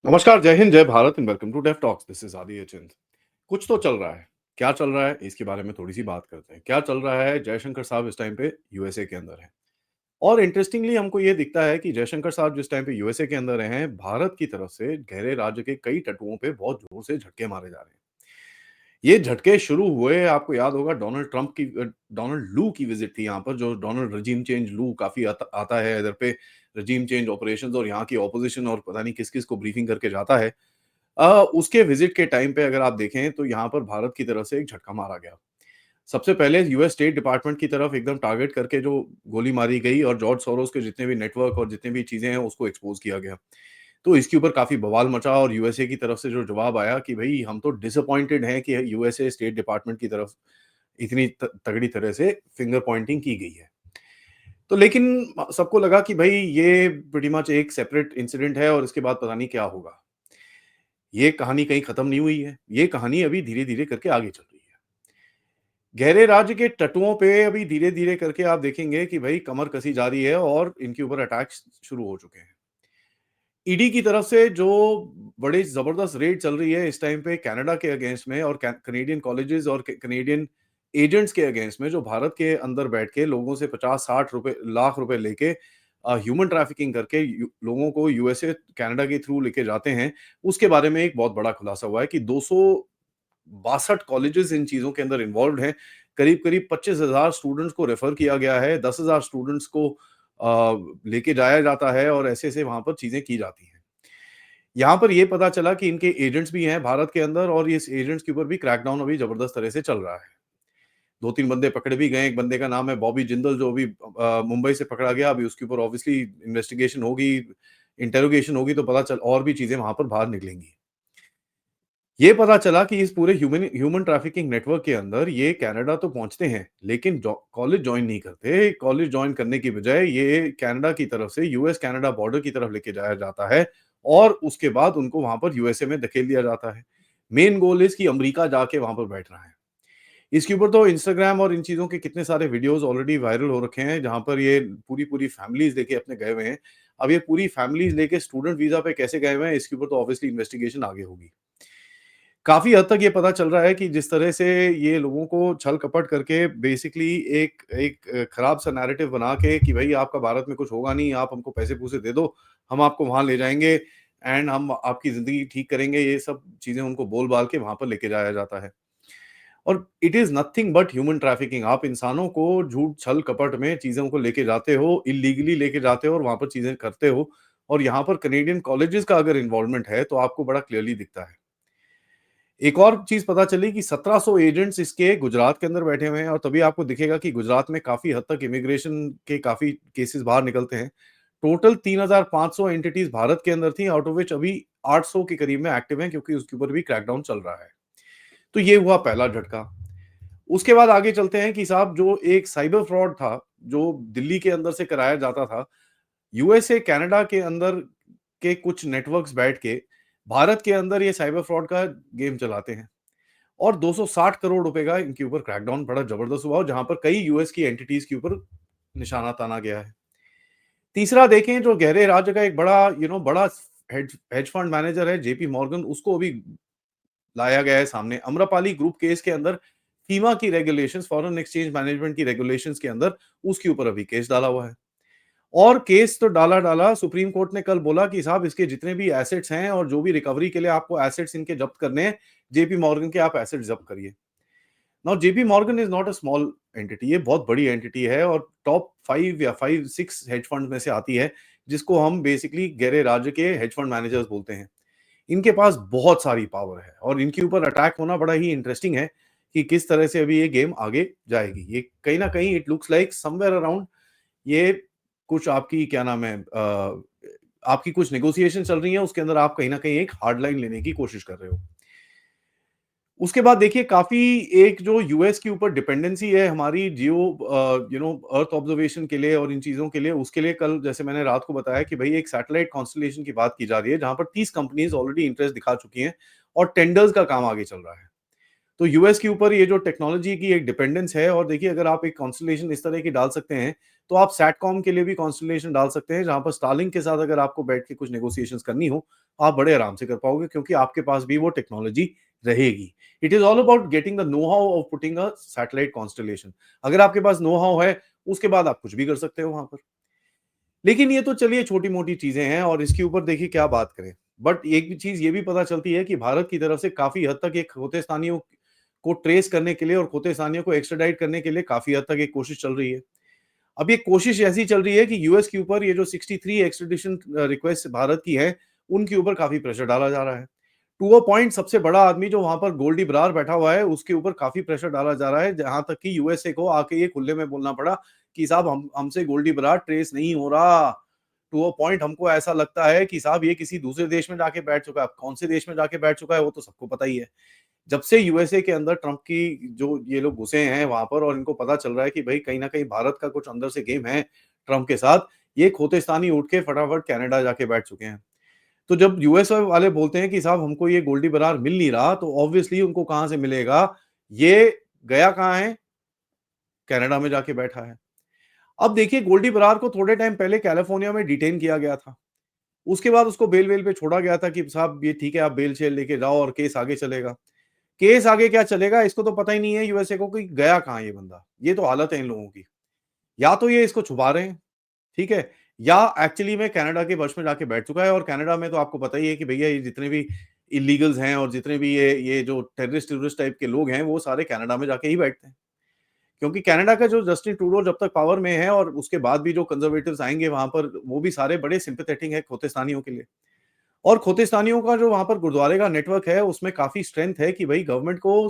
नमस्कार, जय हिंद, जय Bharat and welcome to Dave talks. This is Aadi Chint. कुछ तो चल रहा है। क्या चल रहा है इसके बारे में थोड़ी सी बात करते हैं। क्या चल रहा है, जयशंकर साहब इस टाइम पे यूएसए के अंदर हैं। और इंटरेस्टिंगली हमको ये दिखता है कि जयशंकर साहब जिस टाइम पे यूएसए के अंदर हैं, भारत की तरफ से गहरे राज्य के कई तटुओं पे बहुत जोर से झटके मारे जा रहे हैं। ये झटके शुरू हुए, आपको याद होगा, डोनाल्ड लू की विजिट थी यहाँ पर, जो डोनाल्ड रजीम चेंज लू काफी आता है इधर पे, रजीम चेंज ऑपरेशंस और यहाँ की ऑपोजिशन और पता नहीं किस किस को ब्रीफिंग करके जाता है। उसके विजिट के टाइम पे अगर आप देखें तो यहाँ पर भारत की तरफ से एक झटका मारा गया। सबसे पहले यूएस स्टेट डिपार्टमेंट की तरफ एकदम टारगेट करके जो गोली मारी गई और जॉर्ज सोरोस के जितने भी नेटवर्क और जितनी भी चीजें हैं उसको एक्सपोज किया गया। तो इसके ऊपर काफी बवाल मचा और यूएसए की तरफ से जो जवाब आया कि भाई हम तो डिसअपॉइंटेड हैं कि यूएसए स्टेट डिपार्टमेंट की तरफ इतनी तगड़ी तरह से फिंगर पॉइंटिंग की गई है। तो लेकिन सबको लगा कि भाई ये प्रीटी मच एक सेपरेट इंसिडेंट है और इसके बाद पता नहीं क्या होगा। ये कहानी कहीं खत्म नहीं हुई है। ये कहानी अभी धीरे-धीरे करके आगे चल रही है। गहरे राज्य के तटुओं पे अभी धीरे-धीरे करके आप देखेंगे कि भई कमर कसी जा रही है और इनके ऊपर अटैक्स शुरू हो चुके हैं। ईडी की तरफ से जो बड़ी ज़बरदस्त रेड चल रही है इस टाइम पे कनाडा के अगेंस्ट में और कनेडियन कॉलेजेस और कनेडियन एजेंट्स के अगेंस्ट में, जो भारत के अंदर बैठ के लोगों से 50-60 रुपए लाख रुपए लेके ह्यूमन ट्रैफिकिंग करके लोगों को यूएसए कनाडा के थ्रू लेके जाते हैं। उसके बारे में एक बहुत बड़ा खुलासा हुआ है कि 262 कॉलेजेस इन चीजों के अंदर इन्वॉल्व हैं। करीब करीब 25,000 स्टूडेंट्स को रेफर किया गया है, 10,000 स्टूडेंट्स को लेके जाया जाता है और ऐसे ऐसे वहां पर चीजें की जाती हैं। यहाँ पर यह पता चला कि इनके एजेंट्स भी हैं भारत के अंदर और इस एजेंट्स के ऊपर भी क्रैकडाउन अभी जबरदस्त तरह से चल रहा है। 2-3 बंदे पकड़े भी गए। एक बंदे का नाम है बॉबी जिंदल, जो अभी मुंबई से पकड़ा गया। अभी उसके ऊपर ऑब्वियसली इन्वेस्टिगेशन होगी, इंटेरोगेशन होगी, तो पता चल और भी चीजें वहां पर बाहर निकलेंगी। ये पता चला कि इस पूरे ह्यूमन ह्यूमन ट्रैफिकिंग नेटवर्क के अंदर ये कनाडा तो पहुंचते हैं, लेकिन कॉलेज ज्वाइन नहीं करते। कॉलेज ज्वाइन करने की बजाय ये कनाडा की तरफ से यूएस कनाडा बॉर्डर की तरफ लेके जाया जाता है और उसके बाद उनको वहां पर यूएसए में धकेल दिया जाता है। मेन गोल इज कि अमेरिका जाके वहां पर बैठना है। इसके ऊपर तो इंस्टाग्राम और इन चीज़ों के कितने सारे वीडियोज़ ऑलरेडी वायरल हो रखे हैं, जहाँ पर ये पूरी-पूरी फैमिलीज़ लेके अपने गए हुए हैं। अब ये पूरी फैमिलीज़ लेके स्टूडेंट वीज़ा पे कैसे गए हुए हैं, इसके ऊपर तो ऑब्वियसली इन्वेस्टिगेशन आगे होगी। काफ़ी हद तक ये पता चल रहा है कि जिस तरह से ये लोगों को छल-कपट करके बेसिकली एक एक खराब सा नैरेटिव बना के कि भई आपका भारत में कुछ होगा नहीं, आप हमको पैसे-पूसे दे दो, हम आपको वहाँ ले जाएँगे एंड हम आपकी ज़िंदगी ठीक करेंगे, ये सब चीज़ें उनको बोल-बाल के वहाँ पर लेके जाया जाता है। और it is nothing but human trafficking. आप इंसानों को झूठ छल कपट में चीजों को लेके जाते हो, इलीगली लेके जाते हो और वहां पर चीजें करते हो। और यहाँ पर कनेडियन कॉलेजेस का अगर इन्वॉल्वमेंट है तो आपको बड़ा क्लियरली दिखता है। एक और चीज पता चली कि 1700 एजेंट्स इसके गुजरात के अंदर बैठे हुए हैं और तभी आपको दिखेगा कि गुजरात में काफी हद तक इमिग्रेशन के काफी केसेस बाहर निकलते हैं। टोटल 3500 एंटिटीज भारत के अंदर थी, आउट ऑफ विच अभी 800 के करीब में एक्टिव हैं, क्योंकि उसके ऊपर भी क्रैकडाउन चल रहा है। तो ये हुआ पहला झटका। उसके बाद आगे चलते हैं कि साहब, जो एक साइबर फ्रॉड था, जो दिल्ली के अंदर से कराया जाता था, यूएसए कनाडा के अंदर के कुछ नेटवर्क्स बैठ के भारत के अंदर ये साइबर फ्रॉड का गेम चलाते हैं और 260 करोड़ रुपए का इनके ऊपर क्रैकडाउन बड़ा जबरदस्त हुआ और जहां पर कई यूएस की एंटिटीज के ऊपर निशाना ताना गया है। तीसरा देखें, जो गहरे राज्य का एक बड़ा बड़ा हेज हेज फंड मैनेजर है जेपी मॉर्गन, उसको अभी लाया गया है सामने अम्रपाली ग्रुप केस के अंदर। फीमा की रेगुलेशंस, फॉरेन एक्सचेंज मैनेजमेंट की रेगुलेशंस के अंदर उसके ऊपर अभी केस डाला हुआ है। और केस तो डाला डाला, सुप्रीम कोर्ट ने कल बोला कि साहब इसके जितने भी एसेट्स हैं और जो भी रिकवरी के लिए आपको एसेट्स इनके जब्त करने हैं, जेपी मॉर्गन के आप एसेट्स जब्त करिए। Now JP Morgan is not a small entity, ये बहुत बड़ी एंटिटी है और टॉप 5 या 5-6 हेज फंड में से आती है, जिसको हम बेसिकली गहरे राज्य के हेज फंड मैनेजर्स बोलते हैं। इनके पास बहुत सारी पावर है और इनके ऊपर अटैक होना बड़ा ही इंटरेस्टिंग है कि किस तरह से अभी ये गेम आगे जाएगी। ये कहीं न कहीं it looks like somewhere around ये कुछ आपकी क्या नाम है, आपकी कुछ नेगोशिएशन चल रही है, उसके अंदर आप कहीं न कहीं एक हार्ड लाइन लेने की कोशिश कर रहे हो। उसके बाद देखिए, काफ़ी एक जो यूएस के ऊपर डिपेंडेंसी है हमारी अर्थ ऑब्जर्वेशन के लिए और इन चीज़ों के लिए, उसके लिए कल जैसे मैंने रात को बताया कि भई एक सैटेलाइट कॉन्स्टेलेशन की बात की जा रही है, जहाँ पर 30 कंपनीज़ ऑलरेडी इंटरेस्ट दिखा चुकी हैं और टेंडर्स का काम आगे चल रहा है। तो यूएस के ऊपर ये जो टेक्नोलॉजी की एक डिपेंडेंस है, और देखिए अगर आप एक कॉन्स्टलेशन इस तरह की डाल सकते हैं, तो आप सैटकॉम के लिए भी कॉन्स्टलेशन डाल सकते हैं, जहाँ पर स्टारलिंक के साथ अगर आपको बैठ के कुछ नेगोशिएशंस करनी हो, आप बड़े आराम से कर पाओगे क्योंकि आपके पास भी वो टेक्नोलॉजी रहेगी। It is all about getting the know how of putting a satellite constellation. अगर आपके पास नो हाउ है, उसके बाद आप कुछ भी कर सकते हो वहाँ पर। लेकिन ये तो चलिए छोटी-मोटी चीज़ें हैं और इसके ऊपर देखिए क्या बात करें। बट एक भी चीज़ ये भी पता चलती है कि भारत की तरफ से काफ़ी हद तक ये खोतेस्तानियों को ट्रेस करने के लिए और खोतेस्तानियों को एक्स्ट्राडाइट करने के लिए काफ़ी हद तक एक कोशिश चल रही है। अब ये कोशिश ऐसी चल रही है कि यूएस के ऊपर ये जो 63 एक्स्ट्राडिशन रिक्वेस्ट भारत की है, उनके ऊपर काफ़ी प्रेशर डाला जा रहा है। टू अ पॉइंट सबसे बड़ा आदमी जो वहाँ पर गोल्डी बरार बैठा हुआ है, उसके ऊपर काफ़ी प्रेशर डाला जा रहा है, जहाँ तक कि यूएसए को आके ये खुले में बोलना पड़ा कि साहब हमसे गोल्डी बरार ट्रेस नहीं हो रहा। टू अ पॉइंट हमको ऐसा लगता है कि साहब ये किसी दूसरे देश में जाके बैठ चुका है। अब कौन से देश में जाके बैठ चुका है वो तो सबको पता ही है। जब से यूएसए के अंदर ट्रंप की जो ये लोग घुसे हैं वहाँ पर और इनको पता चल रहा है कि भई कहीं न कहीं भारत का कुछ अंदर से गेम है ट्रंप के साथ, ये खोतेस्तानी उठ के फटाफट कनाडा जाके बैठ चुके हैं। तो जब यूएस वाले बोलते हैं कि साहब हमको ये गोल्डी बरार मिल नहीं रहा, तो ऑब्वियसली उनको कहाँ से मिलेगा? ये गया कहाँ है? कनाडा में जाके बैठा है। अब देखिए गोल्डी बरार को थोड़े टाइम पहले कैलिफोर्निया में डिटेन किया गया था। उसके बाद उसको बेल-वेल पे छोड़ा गया था कि साहब ये ठीक है, आप बेल-शेल लेके जाओ और केस आगे चलेगा। केस आगे क्या चलेगा इसको तो पता ही नहीं है यूएसए को कि गया कहाँ ये बंदा। ये तो हालत है इन लोगों की। या तो ये इसको छुपा रहे हैं, ठीक है? या एक्चुअली में कनाडा के वश में जाके बैठ चुका है और कनाडा में तो आपको पता ही है कि भैया ये जितने भी इल्लीगल्स हैं और जितने भी ये जो टेररिस्ट टाइप के लोग हैं, वो सारे कनाडा में जाके ही बैठते हैं। क्योंकि कनाडा का जो जस्टिन ट्रूडो जब तक पावर में है और उसके बाद भी जो कंजर्वेटिव्स आएँगे वहाँ पर, वो भी सारे बड़े सिम्पैथेटिक हैं खोतेस्तानियों के लिए। और खोतेस्तानियों का जो वहाँ पर गुरुद्वारे का नेटवर्क है, उसमें काफ़ी स्ट्रेंथ है कि भई गवर्नमेंट को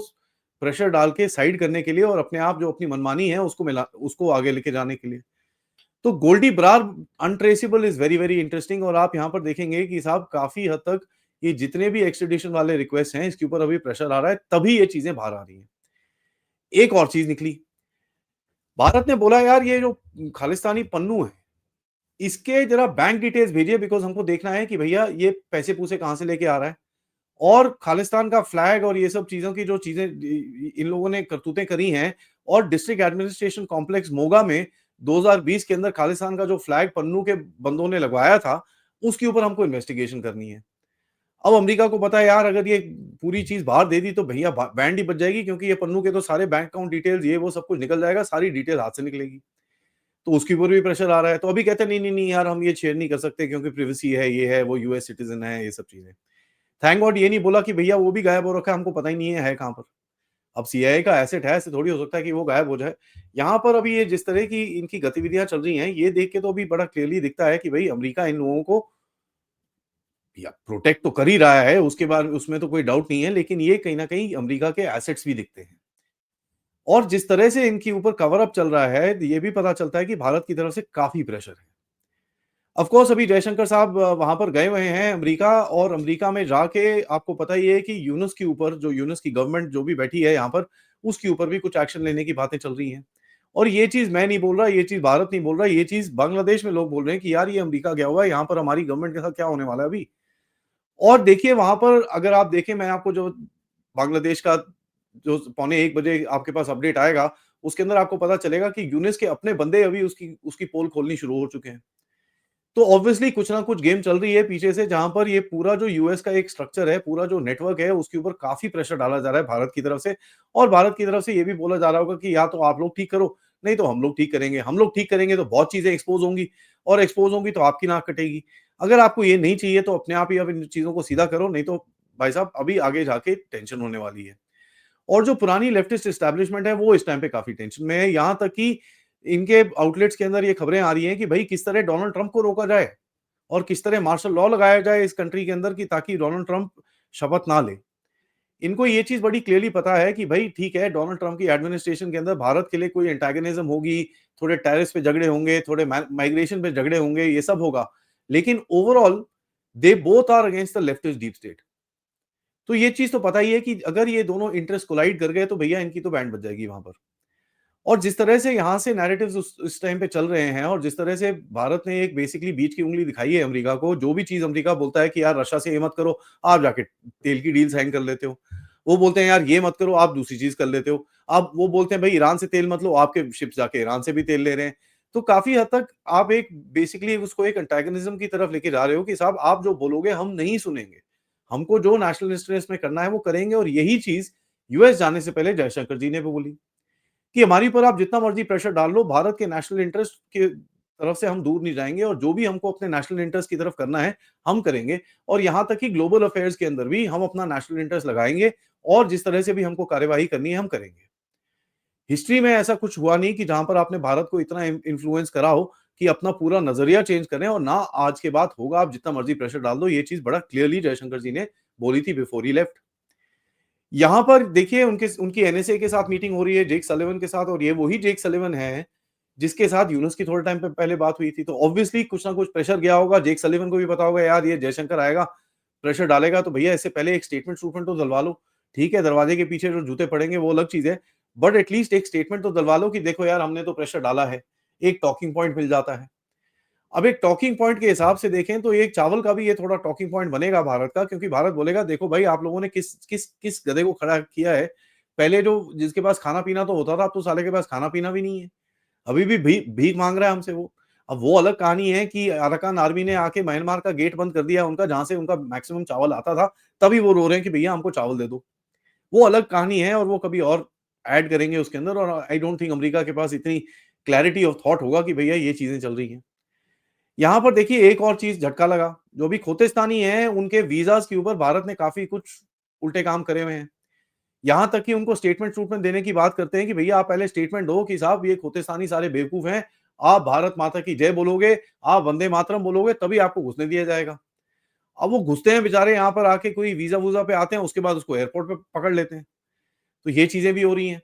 प्रेशर डाल के साइड करने के लिए और अपने आप जो अपनी मनमानी है, उसको आगे लेके जाने के लिए। तो Goldy Brar untraceable is very, very interesting और आप यहाँ पर देखेंगे कि साहब काफ़ी हद तक ये जितने भी एक्स्ट्राडिशन वाले रिक्वेस्ट हैं, इसके ऊपर अभी प्रेशर आ रहा है, तभी ये चीज़ें बाहर आ रही हैं। एक और चीज़ निकली, भारत ने बोला यार ये जो खालिस्तानी पन्नू है, इसके ज़रा बैंक डिटेल्स भेजिए बिकॉज़ हमको देखना है कि भैया ये पैसे-पूसे कहाँ से लेके आ रहा है। और खालिस्तान का फ्लैग और ये सब चीज़ों की जो चीज़ें इन लोगों ने करतूतें करी हैं और डिस्ट्रिक्ट एडमिनिस्ट्रेशन कॉम्प्लेक्स मोगा में 2020 के अंदर खालिस्तान का जो फ्लैग पन्नू के बंदों ने लगवाया था, उसके ऊपर हमको इन्वेस्टिगेशन करनी है। अब अमेरिका को पता है यार अगर ये पूरी चीज़ बाहर दे दी तो भैया बैंड ही बज जाएगी क्योंकि ये पन्नू के तो सारे बैंक अकाउंट डिटेल्स ये वो सब कुछ निकल जाएगा, सारी डिटेल हाथ से निकलेगी। तो उसके ऊपर भी प्रेशर आ रहा है। तो अभी कहते हैं नहीं, नहीं, नहीं यार हम ये शेयर नहीं कर सकते क्योंकि प्राइवेसी है, ये है, वो यूएस सिटीज़न है, ये सब चीज़ें। थैंक गॉड ये नहीं बोला कि भैया वो भी गायब हो रखा है, हमको पता ही नहीं है कहाँ पर। अब सीआईए का एसेट है, ऐसे थोड़ी हो सकता है कि वो गायब हो जाए। यहाँ पर अभी ये जिस तरह की इनकी गतिविधियाँ चल रही हैं, ये देख के तो अभी बड़ा क्लियरली दिखता है कि भई अमेरिका इन लोगों को या प्रोटेक्ट तो कर ही रहा है, उसके बाद उसमें तो कोई डाउट नहीं है, लेकिन ये कहीं न कहीं अमेरिका के एसेट्स भी दिखते हैं। और जिस तरह से इनके ऊपर कवर अप चल रहा है, ये भी पता चलता है कि भारत की तरफ से काफ़ी प्रेशर है। ऑफ कोर्स अभी जयशंकर साहब वहाँ पर गए हुए हैं अमेरिका और अमेरिका में जाके आपको पता ही है कि यूनुस के ऊपर जो यूनुस की गवर्नमेंट जो भी बैठी है यहाँ पर, उसके ऊपर भी कुछ एक्शन लेने की बातें चल रही हैं। और ये चीज़ मैं नहीं बोल रहा, ये चीज़ भारत नहीं बोल रहा, ये चीज़ बांग्लादेश में लोग बोल रहे हैं कि यार ये अमेरिका गया हुआ है, यहाँ पर हमारी गवर्नमेंट के साथ क्या होने वाला है अभी? और देखिए वहाँ पर अगर आप देखें मैं आपको जो बांग्लादेश का जो पौने 1 बजे आपके पास अपडेट आएगा, उसके अंदर आपको पता चलेगा कि यूनुस के अपने बंदे अभी उसकी उसकी पोल खोलनी शुरू हो चुके हैं। तो ऑब्वियसली कुछ ना कुछ गेम चल रही है पीछे से जहाँ पर ये पूरा जो यूएस का एक स्ट्रक्चर है, पूरा जो नेटवर्क है, उसके ऊपर काफ़ी प्रेशर डाला जा रहा है भारत की तरफ से और भारत की तरफ से ये भी बोला जा रहा होगा कि या तो आप लोग ठीक करो, नहीं तो हम लोग ठीक करेंगे। हम लोग ठीक करेंगे तो बहुत चीज़ें एक्सपोज़ होंगी और एक्सपोज़ होंगी तो आपकी नाक कटेगी। अगर आपको ये नहीं चाहिए तो अपने आप ही अब इन चीज़ों को सीधा करो, नहीं तो भाई साहब अभी आगे जाके टेंशन होने वाली है। और जो पुरानी लेफ्टिस्ट एस्टैब्लिशमेंट है, वो इस टाइम पे काफ़ी टेंशन में है। यहाँ तक कि इनके आउटलेट्स के अंदर ये खबरें आ रही हैं कि भई किस तरह डोनाल्ड ट्रंप को रोका जाए। और किस तरह मार्शल लॉ लगाया जाए इस कंट्री के अंदर कि ताकि डोनाल्ड ट्रंप शपथ ना ले। इनको ये चीज़ बड़ी क्लियरली पता है कि भई ठीक है, डोनाल्ड ट्रंप की एडमिनिस्ट्रेशन के अंदर भारत के लिए कोई एंटागोनिज़्म होगी, थोड़े टैरिफ्स पे झगड़े होंगे, थोड़े माइग्रेशन पे झगड़े होंगे, ये सब होगा। लेकिन overall they both are against the leftist deep state. तो ये चीज़ तो पता ही है कि अगर ये दोनों इंटरेस्ट कोलाइड कर गए तो भैया इनकी तो बैंड बज जाएगी वहाँ पर। और जिस तरह से यहाँ से नैरेटिव्स उस टाइम पे चल रहे हैं और जिस तरह से भारत ने एक बेसिकली बीच की उँगली दिखाई है अमेरिका को, जो भी चीज़ अमेरिका बोलता है कि यार रशिया से ये मत करो, आप जाके तेल की डील साइन कर लेते हो। वो बोलते हैं यार ये मत करो, आप दूसरी चीज़ कर लेते हो। अब वो बोलते हैं भाई ईरान से तेल मत लो, आपके शिप्स जाके ईरान से भी तेल ले रहे हैं। तो काफ़ी हद तक आप एक बेसिकली उसको एक एंटागोनिज़्म की तरफ लेके जा रहे हो कि साहब आप जो बोलोगे हम नहीं सुनेंगे। हमको जो नेशनल इंटरेस्ट में करना है वो करेंगे, और यही चीज़ यूएस जाने से पहले जयशंकर जी ने भी बोली कि हमारी पर आप जितना मर्ज़ी प्रेशर डाल लो, भारत के नेशनल इंटरेस्ट के तरफ से हम दूर नहीं जाएँगे, और जो भी हमको अपने नेशनल इंटरेस्ट की तरफ करना है, हम करेंगे। और यहाँ तक कि ग्लोबल अफेयर्स के अंदर भी हम अपना नेशनल इंटरेस्ट लगाएँगे, और जिस तरह से भी हमको कार्यवाही करनी है, हम करेंगे। हिस्ट्री में ऐसा कुछ हुआ नहीं कि जहाँ पर आपने भारत को इतना इन्फ्लुएंस करा हो कि अपना पूरा नज़रिया चेंज करें, और ना आज के बाद होगा, आप जितना मर्ज़ी प्रेशर डाल दो। ये चीज़ बड़ा क्लियरली जयशंकर जी ने बोली थी बिफोर ही लेफ्ट। यहाँ पर देखिए उनकी एनएसए के साथ मीटिंग हो रही है, जेक सलिवन के साथ, और ये वही जेक सलिवन है, जिसके साथ यूनुस की थोड़े टाइम पे पहले बात हुई थी। तो ऑब्वियसली कुछ ना कुछ प्रेशर गया होगा, जेक सलिवन को भी पता होगा यार ये जयशंकर आएगा, प्रेशर डालेगा, तो भैया इससे पहले एक स्टेटमेंट तो डलवा लो। ठीक है, दरवाजे के पीछे जो जूते पड़ेंगे वो अलग चीज़ है, बट एटलीस्ट एक स्टेटमेंट तो डलवा लो कि देखो यार हमने तो प्रेशर डाला है, एक टॉकिंग पॉइंट मिल जाता है। अब एक टॉकिंग पॉइंट के हिसाब से देखें तो एक चावल का भी ये थोड़ा टॉकिंग पॉइंट बनेगा भारत का, क्योंकि भारत बोलेगा देखो भाई आप लोगों ने किस किस किस गधे को खड़ा किया है। पहले जो जिसके पास खाना-पीना तो होता था, अब तो साले के पास खाना-पीना भी नहीं है। अभी भी भीख माँग रहा है हमसे वो। अब वो अलग कहानी है कि अराकान आर्मी ने आके म्यांमार का गेट बंद कर दिया उनका, जहाँ से उनका मैक्सिमम चावल आता था, तभी वो रो रहे हैं कि भैया हमको चावल दे दो। वो अलग कहानी है, और वो कभी और ऐड करेंगे उसके अंदर, और आई डोंट थिंक अमेरिका के पास इतनी क्लैरिटी ऑफ थॉट होगा कि भैया ये चीज़ें चल रही हैं। यहाँ पर देखिए एक और चीज़ झटका लगा, जो भी खोतेस्तानी हैं, उनके वीज़ाज़ के ऊपर भारत ने काफ़ी कुछ उल्टे काम करे हुए हैं। यहाँ तक कि उनको स्टेटमेंट देने की बात करते हैं कि भैया आप पहले स्टेटमेंट दो कि साहब ये खोतेस्तानी सारे बेवकूफ़ हैं, आप भारत माता की जय बोलोगे, आप वंदे मातरम बोलोगे, तभी आपको घुसने दिया जाएगा। अब वो घुसते हैं बेचारे, यहाँ पर आके कोई वीज़ा-वूज़ा पे आते हैं, उसके बाद उसको एयरपोर्ट पे पकड़ लेते हैं। तो ये चीज़ें भी हो रही हैं।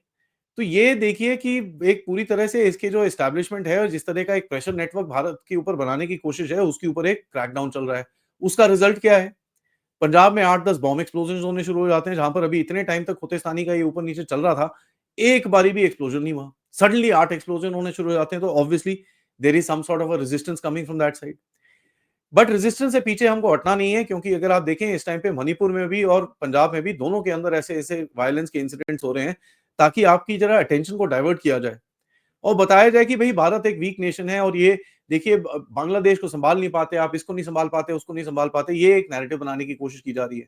तो ये देखिए कि एक पूरी तरह से इसके जो एस्टैब्लिशमेंट है, और जिस तरह का एक प्रेशर नेटवर्क भारत के ऊपर बनाने की कोशिश है, उसके ऊपर एक क्रैकडाउन चल रहा है। उसका रिजल्ट क्या है? पंजाब में 8-10 बॉम्ब एक्सप्लोजन्स होने शुरू हो जाते हैं, जहाँ पर अभी इतने टाइम तक खोतेस्तानी का ये ऊपर-नीचे चल रहा था, एक बारी भी एक्सप्लोजन नहीं हुआ। सडनली 8 एक्सप्लोजन होने शुरू हो जाते हैं, तो obviously there is some sort of a resistance coming from that side. But resistance से पीछे हमको हटना नहीं है, क्योंकि अगर आप देखें इस टाइम पे मणिपुर में भी और पंजाब में भी, दोनों के अंदर ऐसे-ऐसे वायलेंस के इंसिडेंट्स हो रहे हैं, ताकि आपकी जरा अटेंशन को डाइवर्ट किया जाए और बताया जाए कि भई भारत एक वीक नेशन है, और ये देखिए बांग्लादेश को सँभाल नहीं पाते, आप इसको नहीं सँभाल पाते, उसको नहीं सँभाल पाते, ये एक नैरेटिव बनाने की कोशिश की जा रही है।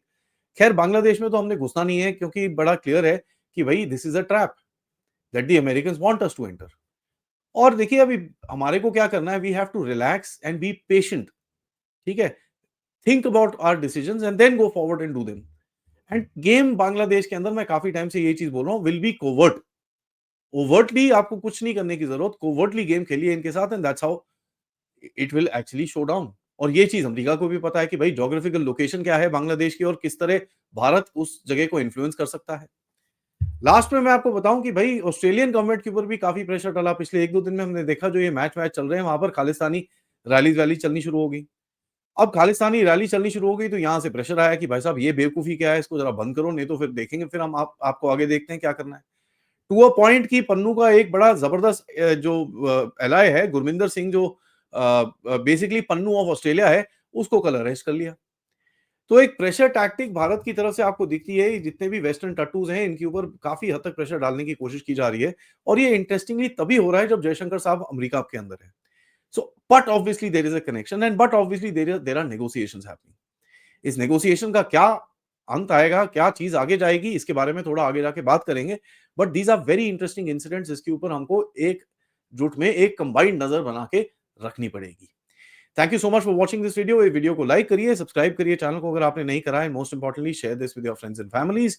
खैर बांग्लादेश में तो हमने घुसना नहीं है, क्योंकि बड़ा क्लियर है कि भई this is a trap that the Americans want us to enter. और देखिए अभी हमारे को क्या करना है, we have to relax and be patient, ठीक है? Think about our decisions and then go forward and do them. End game Bangladesh के अंदर मैं काफ़ी टाइम से ये चीज़ बोल रहा हूँ, विल बी कोवर्ट। ओवर्टली आपको कुछ नहीं करने की ज़रूरत, कोवर्टली गेम खेलिए इनके साथ, and that's how it will actually show down. और ये चीज़ अमेरिका को भी पता है कि भाई ज्योग्राफिकल लोकेशन क्या है बांग्लादेश की, और किस तरह भारत उस जगह को इन्फ्लुएंस कर सकता है। लास्ट में मैं आपको बताऊं कि भाई ऑस्ट्रेलियन गवर्नमेंट के ऊपर भी काफ़ी प्रेशर डला पिछले 1-2 दिन में। हमने देखा जो ये मैच चल रहे हैं, वहाँ पर खालिस्तानी रैली चलनी शुरू हो गई। अब खालिस्तानी रैली चलनी शुरू हो गई, तो यहाँ से प्रेशर आया कि भाई साहब ये बेवकूफ़ी क्या है, इसको ज़रा बंद करो, नहीं तो फिर देखेंगे, फिर हम आपको आगे देखते हैं क्या करना है। टू अ पॉइंट कि पन्नू का एक बड़ा ज़बरदस्त जो एलाय है, गुरमिंदर सिंह, जो बेसिकली पन्नू ऑफ ऑस्ट्रेलिया है, उसको कल अरेस्ट कर लिया। तो एक प्रेशर टैक्टिक भारत की तरफ से आपको दिखती है, ये जितने भी वेस्टर्न टट्टूज़ हैं, इनके ऊपर काफ़ी हद तक प्रेशर डालने की कोशिश की जा रही है, और ये इंटरेस्टिंगली तभी हो रहा है जब जयशंकर साहब अमेरिका के अंदर हैं। So but obviously there is a connection, and but obviously there are negotiations happening. इस नेगोशिएशन का क्या अंत आएगा, क्या चीज़ आगे जाएगी, इसके बारे में थोड़ा आगे जाके बात करेंगे। But these are very interesting incidents, जिसके ऊपर हमको एकजुट में एक कंबाइंड नज़र बना के रखनी पड़ेगी। Thank you so much for watching this video. ये वीडियो को लाइक करिए, सब्सक्राइब करिए चैनल को अगर आपने नहीं करा है, most importantly share this with your friends and families.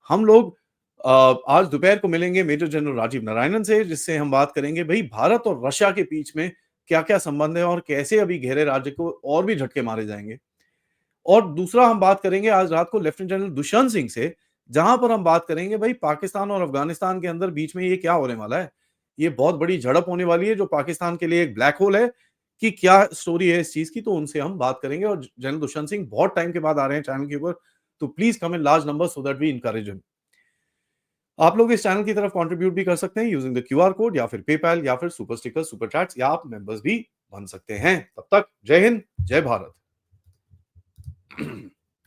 हम लोग आज दोपहर को मिलेंगे मेजर जनरल राजीव नारायणन से, जिससे हम बात करेंगे भाई भारत और रशिया के बीच में क्या-क्या संबंध है, और कैसे अभी घेरे राज्य को और भी झटके मारे जाएंगे। और दूसरा हम बात करेंगे आज रात को लेफ्टिनेंट जनरल दुष्यंत सिंह से, जहां पर हम बात करेंगे भाई पाकिस्तान और अफगानिस्तान के अंदर बीच में ये क्या होने वाला है। ये बहुत बड़ी झड़प होने वाली है, जो पाकिस्तान के लिए एक ब्लैक होल है, कि क्या स्टोरी है इस चीज की, तो उनसे हम बात करेंगे। और जनरल दुष्यंत सिंह बहुत टाइम के बाद आ रहे हैं चैनल के ऊपर, तो please come in large number so that we encourage him. आप लोग इस चैनल की तरफ कंट्रीब्यूट भी कर सकते हैं यूजिंग द क्यूआर कोड, या फिर पेपैल, या फिर सुपर स्टिकर, सुपर चैट्स, या आप मेंबर्स भी बन सकते हैं। तब तक जय हिंद, जय भारत।